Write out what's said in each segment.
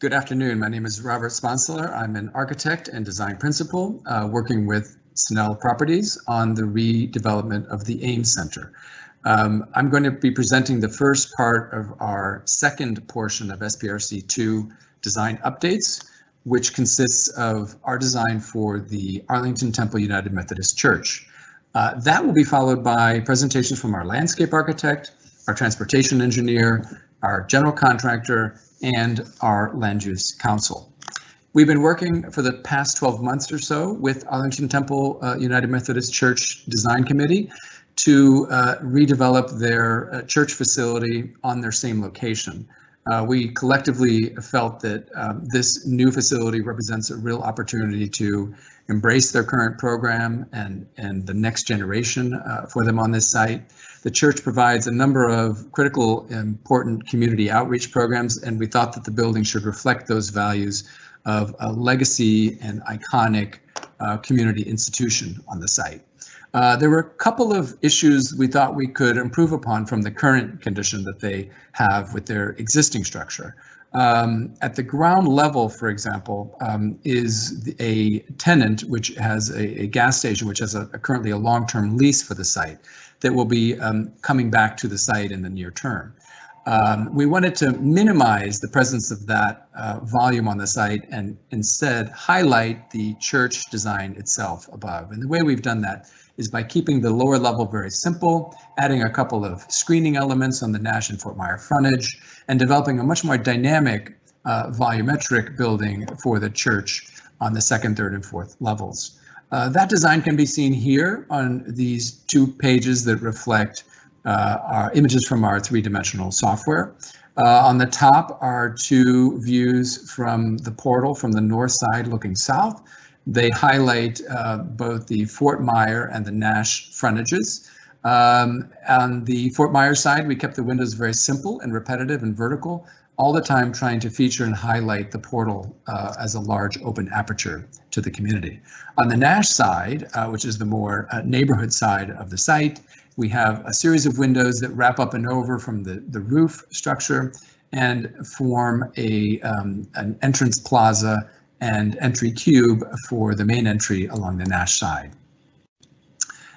Good afternoon. My name is Robert Sponsler. I'm an architect and design principal working with Snell Properties on the redevelopment of the AmesCenter. I'm going to be presenting the first part of our second portion of SPRC2 design updates, which consists of our design for the Arlington Temple United Methodist Church. That will be followed by presentations from our landscape architect, our transportation engineer, our general contractor, and our land use council. We've been working for the past 12 months or so with Arlington Temple United Methodist Church Design Committee to redevelop their church facility on their same location. We collectively felt that this new facility represents a real opportunity to embrace their current program and the next generation for them on this site. The church provides a number of critical, important community outreach programs, and we thought that the building should reflect those values of a legacy and iconic community institution on the site. There were a couple of issues we thought we could improve upon from the current condition that they have with their existing structure. At the ground level, for example, is a tenant which has a gas station which has currently a long-term lease for the site that will be coming back to the site in the near term. We wanted to minimize the presence of that volume on the site and instead highlight the church design itself above. And the way we've done that is by keeping the lower level very simple, adding a couple of screening elements on the Nash and Fort Myer frontage, and developing a much more dynamic volumetric building for the church on the second, third, and fourth levels. That design can be seen here on these two pages that reflect our images from our three-dimensional software. On the top are two views from the portal from the north side looking south. They highlight both the Fort Myer and the Nash frontages. On the Fort Myer side, we kept the windows very simple and repetitive and vertical, all the time trying to feature and highlight the portal as a large open aperture to the community. On the Nash side, which is the more neighborhood side of the site, we have a series of windows that wrap up and over from the roof structure and form an entrance plaza and entry cube for the main entry along the Nash side.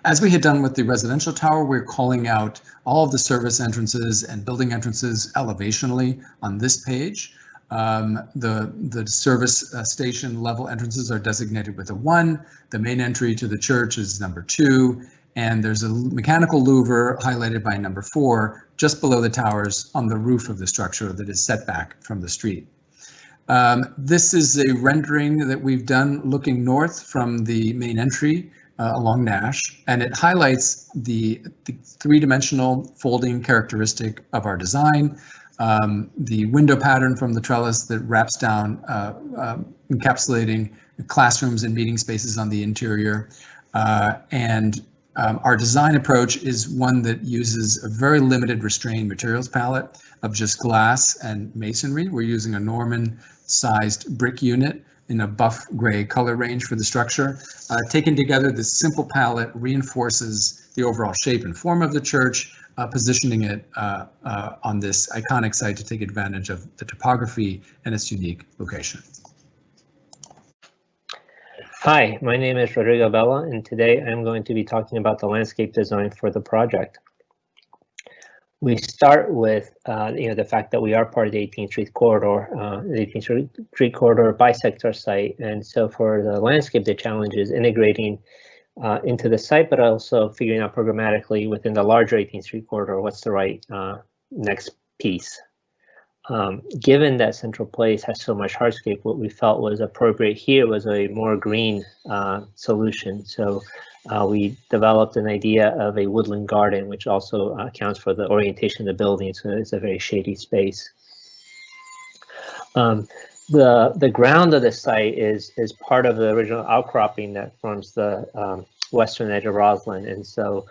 As we had done with the residential tower, we're calling out all of the service entrances and building entrances elevationally on this page. The service station level entrances are designated with a 1. The main entry to the church is number 2. And there's a mechanical louver highlighted by number 4 just below the towers on the roof of the structure that is set back from the street. This is a rendering that we've done looking north from the main entry along Nash, and it highlights the three-dimensional folding characteristic of our design, the window pattern from the trellis that wraps down, encapsulating classrooms and meeting spaces on the interior, and our design approach is one that uses a very limited restrained materials palette of just glass and masonry. We're using a Norman-sized brick unit in a buff gray color range for the structure. Taken together, this simple palette reinforces the overall shape and form of the church, positioning it on this iconic site to take advantage of the topography and its unique location. Hi, my name is Rodrigo Vela, and today I'm going to be talking about the landscape design for the project. We start with the fact that we are part of the 18th Street corridor. The 18th Street corridor bisects our site, and so for the landscape, the challenge is integrating into the site, but also figuring out programmatically within the larger 18th Street corridor what's the right next piece. Given that Central Place has so much hardscape, what we felt was appropriate here was a more green solution. So we developed an idea of a woodland garden, which also accounts for the orientation of the building, so it's a very shady space. The ground of the site is part of the original outcropping that forms the western edge of Roslyn, and so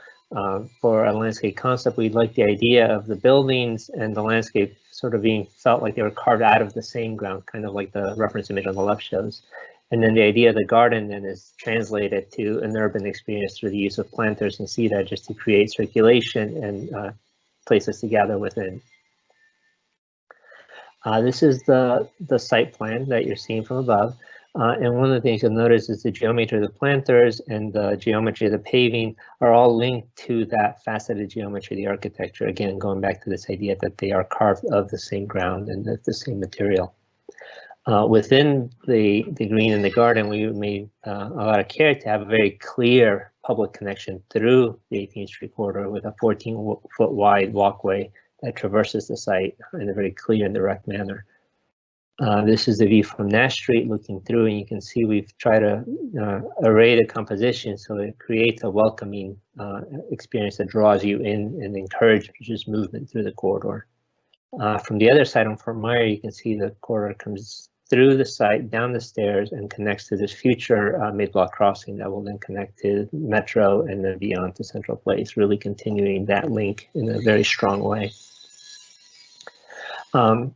for a landscape concept, we like the idea of the buildings and the landscape sort of being felt like they were carved out of the same ground, kind of like the reference image on the left shows. And then the idea of the garden then is translated to an urban experience through the use of planters and seed edges to create circulation and places to gather within. This is the site plan that you're seeing from above. And one of the things you'll notice is the geometry of the planters and the geometry of the paving are all linked to that faceted geometry of the architecture. Again, going back to this idea that they are carved of the same ground and the same material. Within the green in the garden, we made a lot of care to have a very clear public connection through the 18th Street corridor with a 14-foot wide walkway that traverses the site in a very clear and direct manner. This is the view from Nash Street looking through, and you can see we've tried to array the composition so it creates a welcoming experience that draws you in and encourages movement through the corridor. From the other side on Fort Myer, you can see the corridor comes through the site, down the stairs, and connects to this future mid-block crossing that will then connect to Metro and then beyond to Central Place, really continuing that link in a very strong way.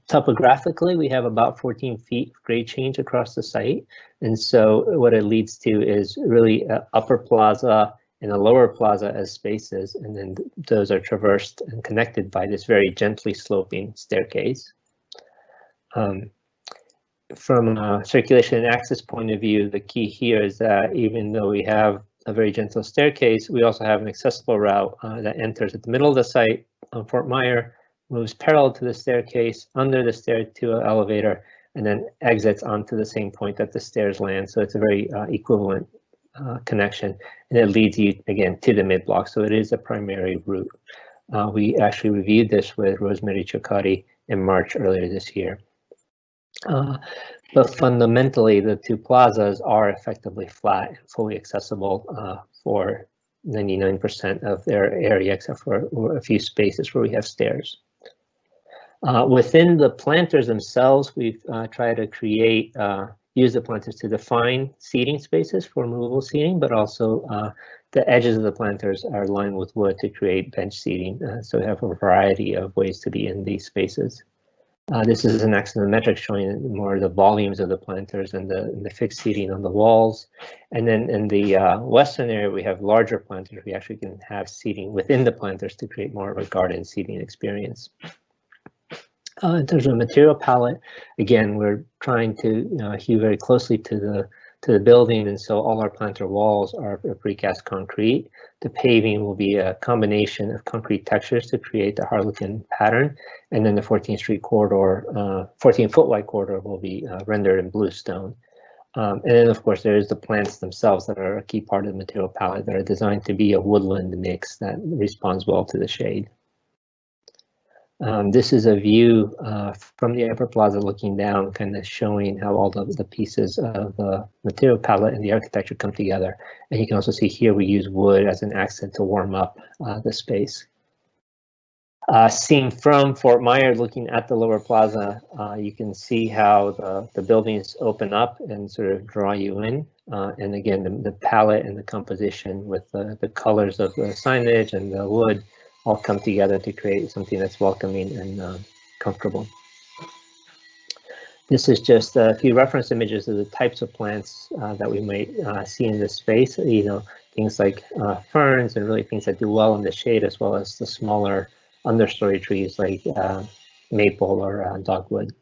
Topographically, we have about 14 feet of grade change across the site. And so what it leads to is really upper plaza and a lower plaza as spaces. And then those are traversed and connected by this very gently sloping staircase. From a circulation and access point of view, the key here is that even though we have a very gentle staircase, we also have an accessible route that enters at the middle of the site on Fort Myer, moves parallel to the staircase, under the stair to an elevator, and then exits onto the same point that the stairs land. So it's a very equivalent connection, and it leads you again to the mid-block. So it is a primary route. We actually reviewed this with Rosemary Cioccotti in March earlier this year. But fundamentally, the two plazas are effectively flat and fully accessible for 99% of their area, except for a few spaces where we have stairs. Within the planters themselves, we've tried to create, use the planters to define seating spaces for movable seating, but also the edges of the planters are lined with wood to create bench seating. So we have a variety of ways to be in these spaces. This is an axonometric showing more the volumes of the planters and the fixed seating on the walls. And then in the western area, we have larger planters. We actually can have seating within the planters to create more of a garden seating experience. In terms of material palette, again, we're trying to hew very closely to the building, and so all our planter walls are precast concrete. The paving will be a combination of concrete textures to create the Harlequin pattern, and then the 14th Street corridor, 14-foot wide corridor will be rendered in bluestone. And then, of course, there's the plants themselves that are a key part of the material palette that are designed to be a woodland mix that responds well to the shade. This is a view from the upper plaza looking down, kind of showing how all the pieces of the material palette and the architecture come together. And you can also see here we use wood as an accent to warm up the space. Seen from Fort Myer looking at the lower plaza, you can see how the buildings open up and sort of draw you in. And again, the palette and the composition with the colors of the signage and the wood all come together to create something that's welcoming and comfortable. This is just a few reference images of the types of plants that we might see in this space. You know, things like ferns and really things that do well in the shade, as well as the smaller understory trees like maple or dogwood.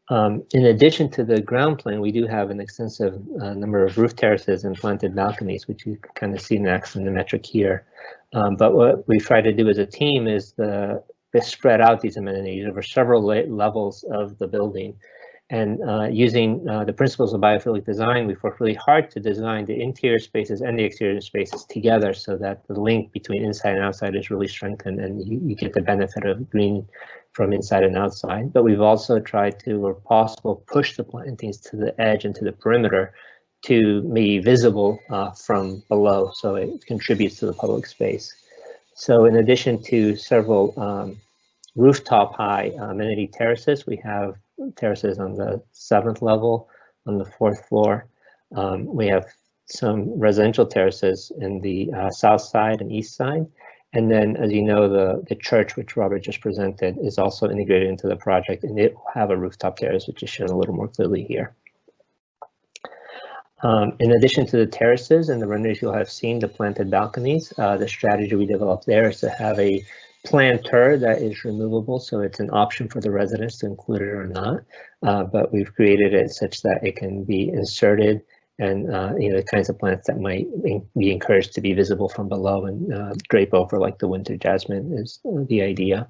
In addition to the ground plan, we do have an extensive number of roof terraces and planted balconies, which you can kind of see in the axonometric here. But what we try to do as a team is spread out these amenities over several levels of the building. And using the principles of biophilic design, we've worked really hard to design the interior spaces and the exterior spaces together so that the link between inside and outside is really strengthened, and you get the benefit of green from inside and outside. But we've also tried to, where possible, push the plantings to the edge and to the perimeter to be visible from below, so it contributes to the public space. So in addition to several rooftop high amenity terraces, we have terraces on the 7th level, on the 4th floor. We have some residential terraces in the south side and east side. And then, as you know, the church, which Robert just presented, is also integrated into the project, and it will have a rooftop terrace, which is shown a little more clearly here. In addition to the terraces and the renderings, you'll have seen the planted balconies. The strategy we developed there is to have a planter that is removable, so it's an option for the residents to include it or not. But we've created it such that it can be inserted, and the kinds of plants that might be encouraged to be visible from below and drape over, like the winter jasmine, is the idea.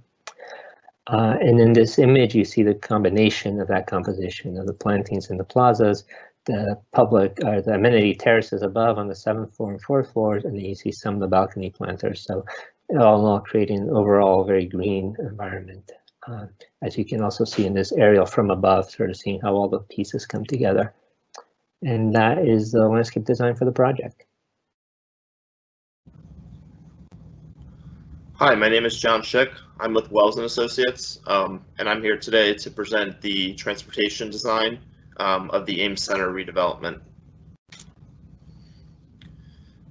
And in this image, you see the combination of that composition of the plantings in the plazas, the the amenity terraces above on the 7th floor and 4th floors, and then you see some of the balcony planters. So all in all, creating an overall very green environment. As you can also see in this aerial from above, sort of seeing how all the pieces come together. And that is the landscape design for the project. Hi, my name is John Schick. I'm with Wells & Associates, and I'm here today to present the transportation design of the AmesCenter redevelopment.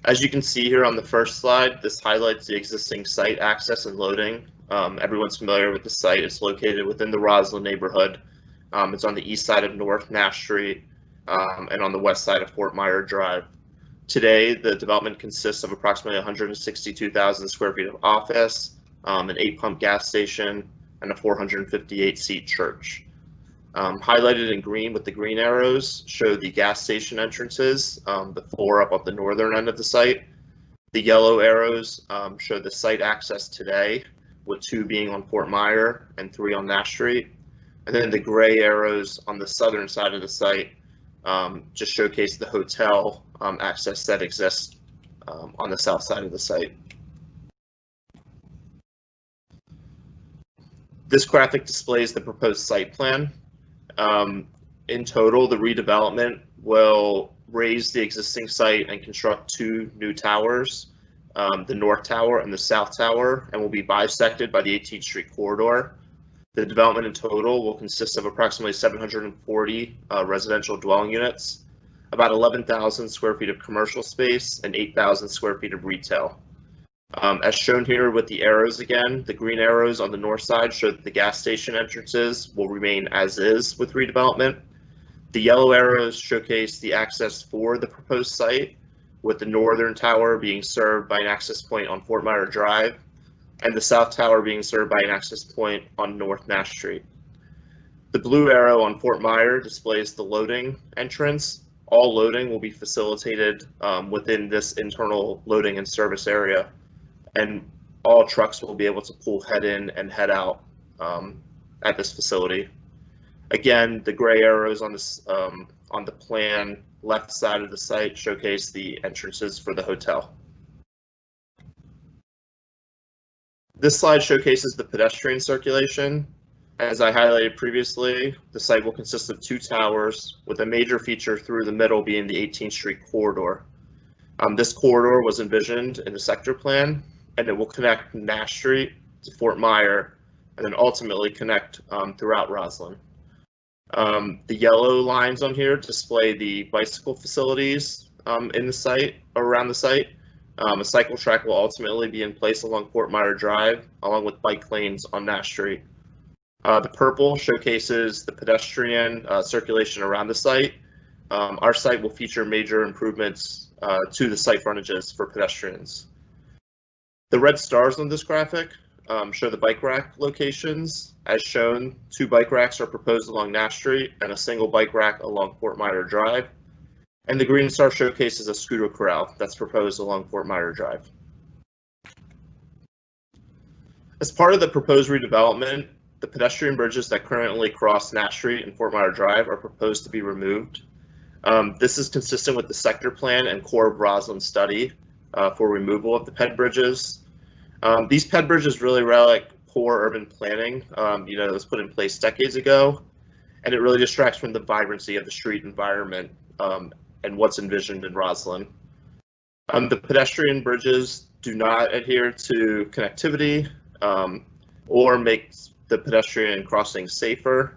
As you can see here on the first slide, this highlights the existing site access and loading. Everyone's familiar with the site. It's located within the Roslyn neighborhood. It's on the east side of North Nash Street and on the west side of Fort Myer Drive. Today, the development consists of approximately 162,000 square feet of office, an 8-pump gas station, and a 458-seat church. Highlighted in green with the green arrows show the gas station entrances, the 4 up the northern end of the site. The yellow arrows show the site access today, with 2 being on Fort Myer and 3 on Nash Street. And then the gray arrows on the southern side of the site just showcase the hotel access that exists on the south side of the site. This graphic displays the proposed site plan. In total, the redevelopment will raise the existing site and construct 2 new towers, the North Tower and the South Tower, and will be bisected by the 18th Street corridor. The development in total will consist of approximately 740 residential dwelling units, about 11,000 square feet of commercial space, and 8,000 square feet of retail. As shown here with the arrows again, the green arrows on the north side show that the gas station entrances will remain as is with redevelopment. The yellow arrows showcase the access for the proposed site, with the northern tower being served by an access point on Fort Myer Drive, and the south tower being served by an access point on North Nash Street. The blue arrow on Fort Myer displays the loading entrance. All loading will be facilitated within this internal loading and service area, and all trucks will be able to pull head in and head out at this facility. Again, the gray arrows on this on the plan left side of the site showcase the entrances for the hotel. This slide showcases the pedestrian circulation. As I highlighted previously, the site will consist of 2 towers, with a major feature through the middle being the 18th Street corridor. This corridor was envisioned in the sector plan, and it will connect Nash Street to Fort Myer, and then ultimately connect throughout Roslyn. The yellow lines on here display the bicycle facilities in the site, around the site. A cycle track will ultimately be in place along Fort Myer Drive, along with bike lanes on Nash Street. The purple showcases the pedestrian circulation around the site. Our site will feature major improvements to the site frontages for pedestrians. The red stars on this graphic show the bike rack locations. As shown, 2 bike racks are proposed along Nash Street and a single bike rack along Fort Myer Drive. And the green star showcases a scooter corral that's proposed along Fort Myer Drive. As part of the proposed redevelopment, the pedestrian bridges that currently cross Nash Street and Fort Myer Drive are proposed to be removed. This is consistent with the sector plan and Core of Roslyn study for removal of the ped bridges. These ped bridges really relic poor urban planning, that was put in place decades ago, and it really distracts from the vibrancy of the street environment and what's envisioned in Roslyn. The pedestrian bridges do not adhere to connectivity or make the pedestrian crossing safer,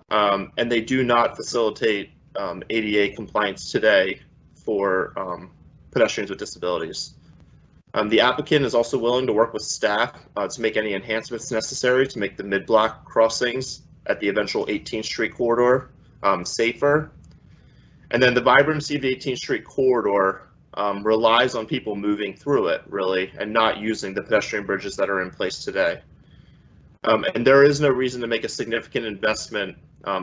and they do not facilitate ADA compliance today for pedestrians with disabilities. The applicant is also willing to work with staff to make any enhancements necessary to make the mid-block crossings at the eventual 18th Street corridor safer. And then the vibrancy of the 18th Street corridor relies on people moving through it, really, and not using the pedestrian bridges that are in place today. And there is no reason to make a significant investment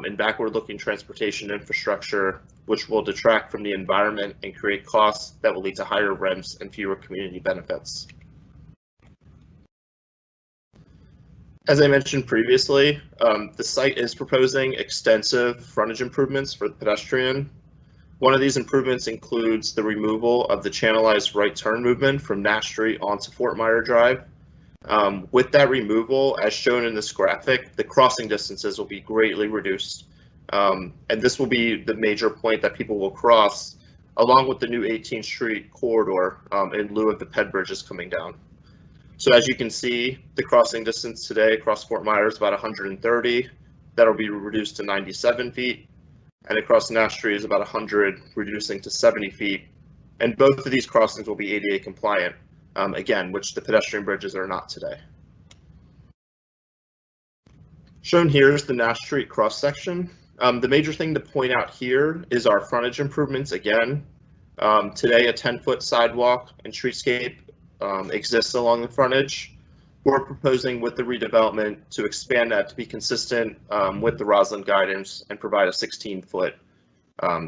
in backward-looking transportation infrastructure, which will detract from the environment and create costs that will lead to higher rents and fewer community benefits. As I mentioned previously, the site is proposing extensive frontage improvements for the pedestrian. One of these improvements includes the removal of the channelized right turn movement from Nash Street onto Fort Myer Drive. With that removal, as shown in this graphic, the crossing distances will be greatly reduced. And this will be the major point that people will cross, along with the new 18th Street corridor in lieu of the ped bridges coming down. So as you can see, the crossing distance today across Fort Myer is about 130. That'll be reduced to 97 feet. And across Nash Street is about 100, reducing to 70 feet. And both of these crossings will be ADA compliant, again, which the pedestrian bridges are not today. Shown here is the Nash Street cross section. The major thing to point out here is our frontage improvements again. Today, a 10-foot sidewalk and streetscape exists along the frontage. We're proposing with the redevelopment to expand that to be consistent with the Roslyn guidance and provide a 16-foot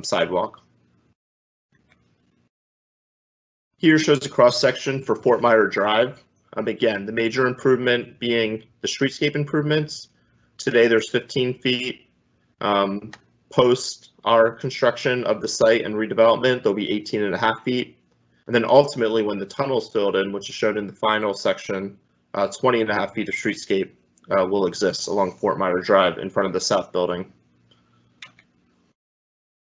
sidewalk. Here shows a cross section for Fort Myer Drive. Again, the major improvement being the streetscape improvements. Today there's 15 feet. Post our construction of the site and redevelopment, there'll be 18.5 feet. And then ultimately when the tunnel is filled in, which is shown in the final section, 20.5 feet of streetscape will exist along Fort Myer Drive in front of the south building.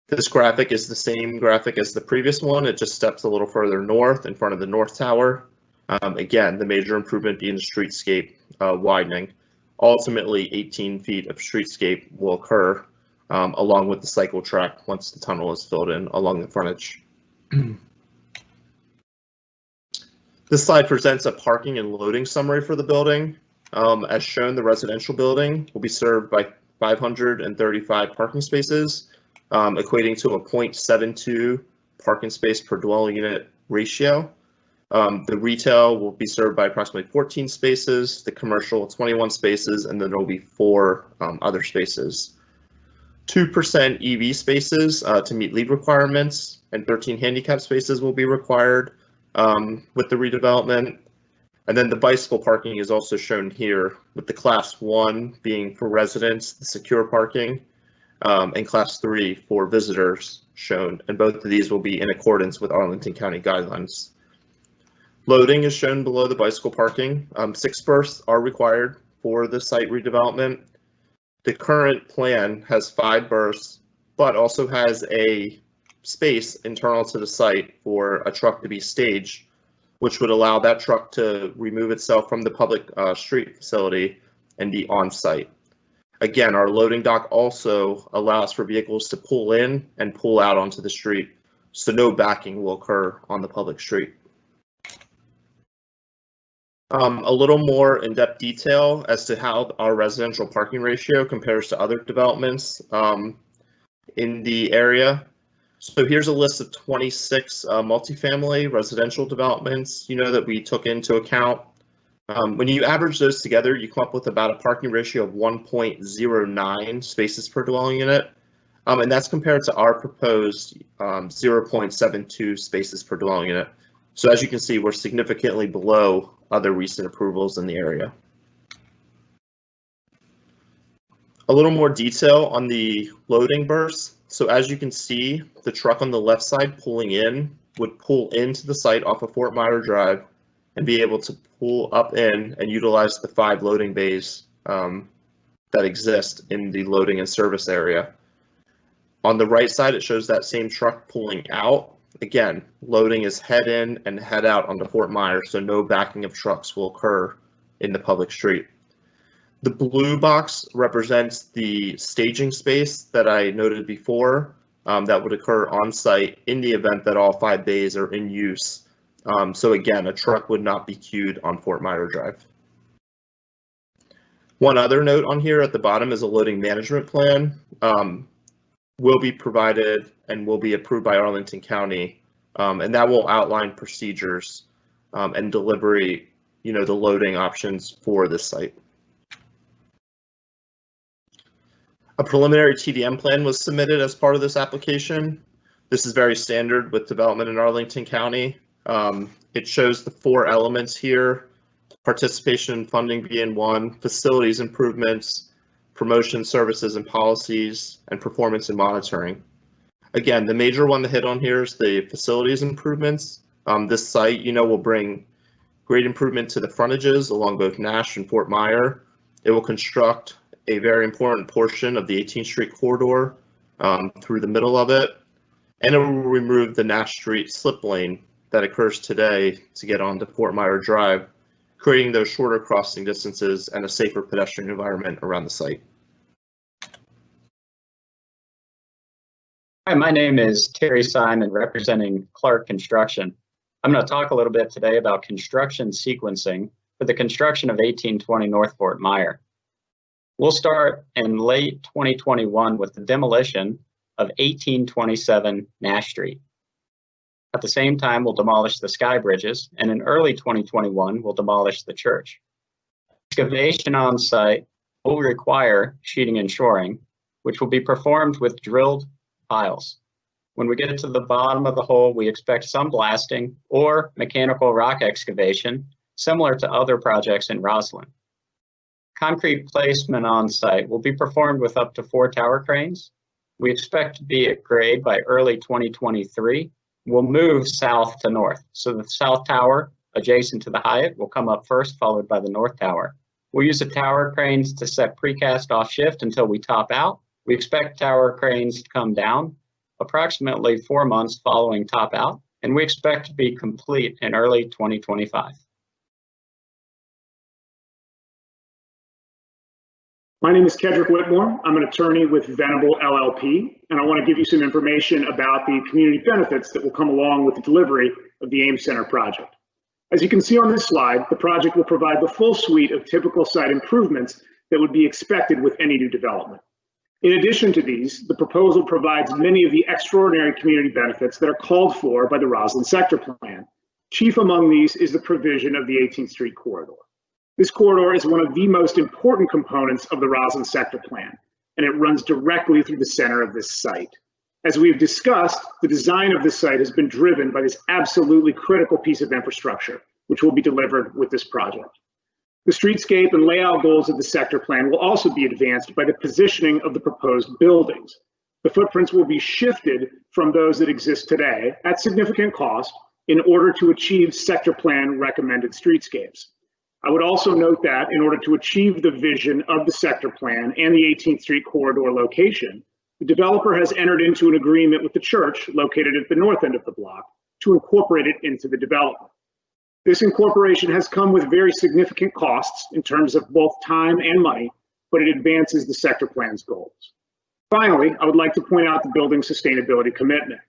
This graphic is the same graphic as the previous one. It just steps a little further north in front of the North Tower. Again, the major improvement being the streetscape widening. Ultimately, 18 feet of streetscape will occur along with the cycle track once the tunnel is filled in along the frontage. This slide presents a parking and loading summary for the building. As shown, the residential building will be served by 535 parking spaces, equating to a 0.72 parking space per dwelling unit ratio. The retail will be served by approximately 14 spaces, the commercial 21 spaces, and then there will be 4 other spaces. 2% EV spaces to meet LEED requirements, and 13 handicap spaces will be required with the redevelopment. And then the bicycle parking is also shown here, with the class 1 being for residents, the secure parking, and class 3 for visitors shown, and both of these will be in accordance with Arlington County guidelines. Loading is shown below the bicycle parking. 6 berths are required for the site redevelopment. The current plan has 5 berths, but also has a space internal to the site for a truck to be staged, which would allow that truck to remove itself from the public street facility and be on site. Again, our loading dock also allows for vehicles to pull in and pull out onto the street, so no backing will occur on the public street. A little more in-depth detail as to how our residential parking ratio compares to other developments in the area. So here's a list of 26 multifamily residential developments, that we took into account. When you average those together, you come up with about a parking ratio of 1.09 spaces per dwelling unit. And that's compared to our proposed 0.72 spaces per dwelling unit. So as you can see, we're significantly below other recent approvals in the area. A little more detail on the loading berths. So as you can see, the truck on the left side pulling in would pull into the site off of Fort Myer Drive and be able to pull up in and utilize the 5 loading bays that exist in the loading and service area. On the right side, it shows that same truck pulling out. Again, loading is head in and head out onto Fort Myer, so no backing of trucks will occur in the public street. The blue box represents the staging space that I noted before that would occur on site in the event that all 5 bays are in use. So again, a truck would not be queued on Fort Myer Drive. One other note on here at the bottom is a loading management plan. Will be provided and will be approved by Arlington County and that will outline procedures and delivery, the loading options for this site. A preliminary TDM plan was submitted as part of this application. This is very standard with development in Arlington County. It shows the 4 elements here: participation and funding being one, facilities improvements, promotion services and policies, and performance and monitoring. Again, the major one to hit on here is the facilities improvements. This site, will bring great improvement to the frontages along both Nash and Fort Myer. It will construct a very important portion of the 18th Street corridor through the middle of it, and it will remove the Nash Street slip lane that occurs today to get onto Fort Myer Drive, creating those shorter crossing distances and a safer pedestrian environment around the site. Hi, my name is Terry Simon, representing Clark Construction. I'm going to talk a little bit today about construction sequencing for the construction of 1820 North Fort Myer. We'll start in late 2021 with the demolition of 1827 Nash Street. At the same time, we'll demolish the sky bridges, and in early 2021, we'll demolish the church. Excavation on site will require sheeting and shoring, which will be performed with drilled piles. When we get to the bottom of the hole, we expect some blasting or mechanical rock excavation, similar to other projects in Roslyn. Concrete placement on site will be performed with up to 4 tower cranes. We expect to be at grade by early 2023. We'll move south to north. So the south tower adjacent to the Hyatt will come up first, followed by the north tower. We'll use the tower cranes to set precast off shift until we top out. We expect tower cranes to come down approximately 4 months following top out, and we expect to be complete in early 2025. My name is Kedrick Whitmore. I'm an attorney with Venable LLP, and I want to give you some information about the community benefits that will come along with the delivery of the AmesCenter project. As you can see on this slide, the project will provide the full suite of typical site improvements that would be expected with any new development. In addition to these, the proposal provides many of the extraordinary community benefits that are called for by the Roslyn Sector Plan. Chief among these is the provision of the 18th Street corridor. This corridor is one of the most important components of the Roslyn Sector Plan, and it runs directly through the center of this site. As we have discussed, the design of this site has been driven by this absolutely critical piece of infrastructure, which will be delivered with this project. The streetscape and layout goals of the sector plan will also be advanced by the positioning of the proposed buildings. The footprints will be shifted from those that exist today at significant cost in order to achieve sector plan recommended streetscapes. I would also note that in order to achieve the vision of the sector plan and the 18th Street corridor location, the developer has entered into an agreement with the church located at the north end of the block to incorporate it into the development. This incorporation has come with very significant costs in terms of both time and money, but it advances the sector plan's goals. Finally, I would like to point out the building sustainability commitment.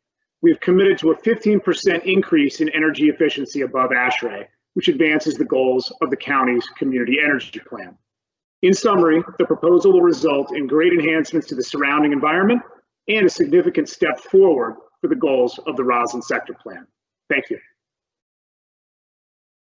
We have committed to a 15% increase in energy efficiency above ASHRAE, which advances the goals of the county's community energy plan. In summary, the proposal will result in great enhancements to the surrounding environment and a significant step forward for the goals of the Roslyn Sector Plan. Thank you.